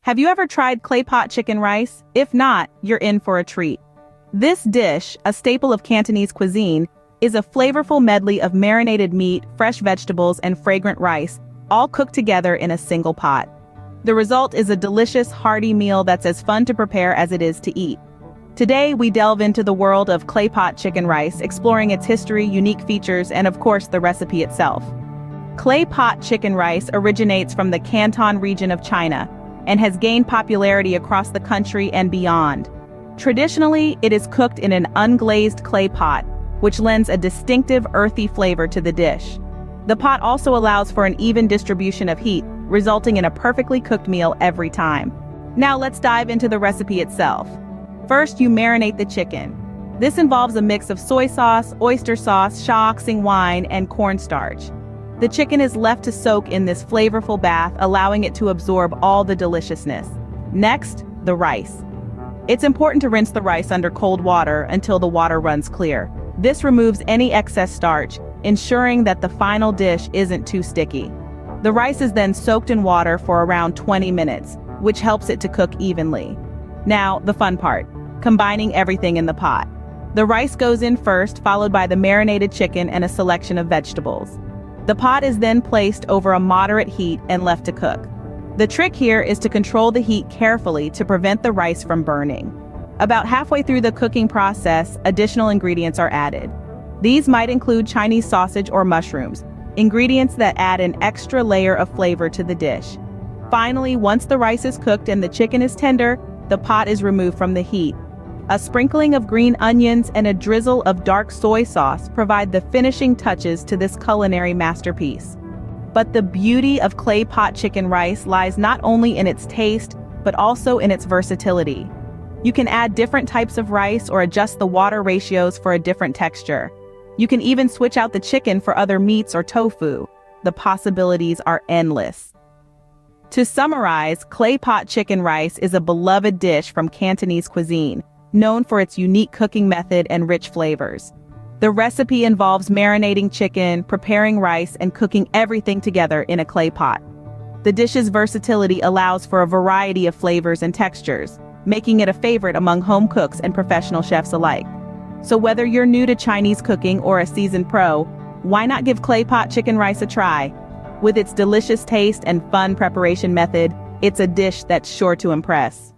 Have you ever tried clay pot chicken rice? If not, you're in for a treat. This dish, a staple of Cantonese cuisine, is a flavorful medley of marinated meat, fresh vegetables, and fragrant rice, all cooked together in a single pot. The result is a delicious, hearty meal that's as fun to prepare as it is to eat. Today, we delve into the world of clay pot chicken rice, exploring its history, unique features, and of course, the recipe itself. Clay pot chicken rice originates from the Canton region of China and has gained popularity across the country and beyond. Traditionally, it is cooked in an unglazed clay pot, which lends a distinctive earthy flavor to the dish. The pot also allows for an even distribution of heat, resulting in a perfectly cooked meal every time. Now let's dive into the recipe itself. First, you marinate the chicken. This involves a mix of soy sauce, oyster sauce, shaoxing wine, and cornstarch. The chicken is left to soak in this flavorful bath, allowing it to absorb all the deliciousness. Next, the rice. It's important to rinse the rice under cold water until the water runs clear. This removes any excess starch, ensuring that the final dish isn't too sticky. The rice is then soaked in water for around 20 minutes, which helps it to cook evenly. Now, the fun part, combining everything in the pot. The rice goes in first, followed by the marinated chicken and a selection of vegetables. The pot is then placed over a moderate heat and left to cook. The trick here is to control the heat carefully to prevent the rice from burning. About halfway through the cooking process, additional ingredients are added. These might include Chinese sausage or mushrooms, ingredients that add an extra layer of flavor to the dish. Finally, once the rice is cooked and the chicken is tender, the pot is removed from the heat. A sprinkling of green onions and a drizzle of dark soy sauce provide the finishing touches to this culinary masterpiece. But the beauty of clay pot chicken rice lies not only in its taste, but also in its versatility. You can add different types of rice or adjust the water ratios for a different texture. You can even switch out the chicken for other meats or tofu. The possibilities are endless. To summarize, clay pot chicken rice is a beloved dish from Cantonese cuisine, known for its unique cooking method and rich flavors. The recipe involves marinating chicken, preparing rice, and cooking everything together in a clay pot. The dish's versatility allows for a variety of flavors and textures, making it a favorite among home cooks and professional chefs alike. So whether you're new to Chinese cooking or a seasoned pro, why not give clay pot chicken rice a try? With its delicious taste and fun preparation method, it's a dish that's sure to impress.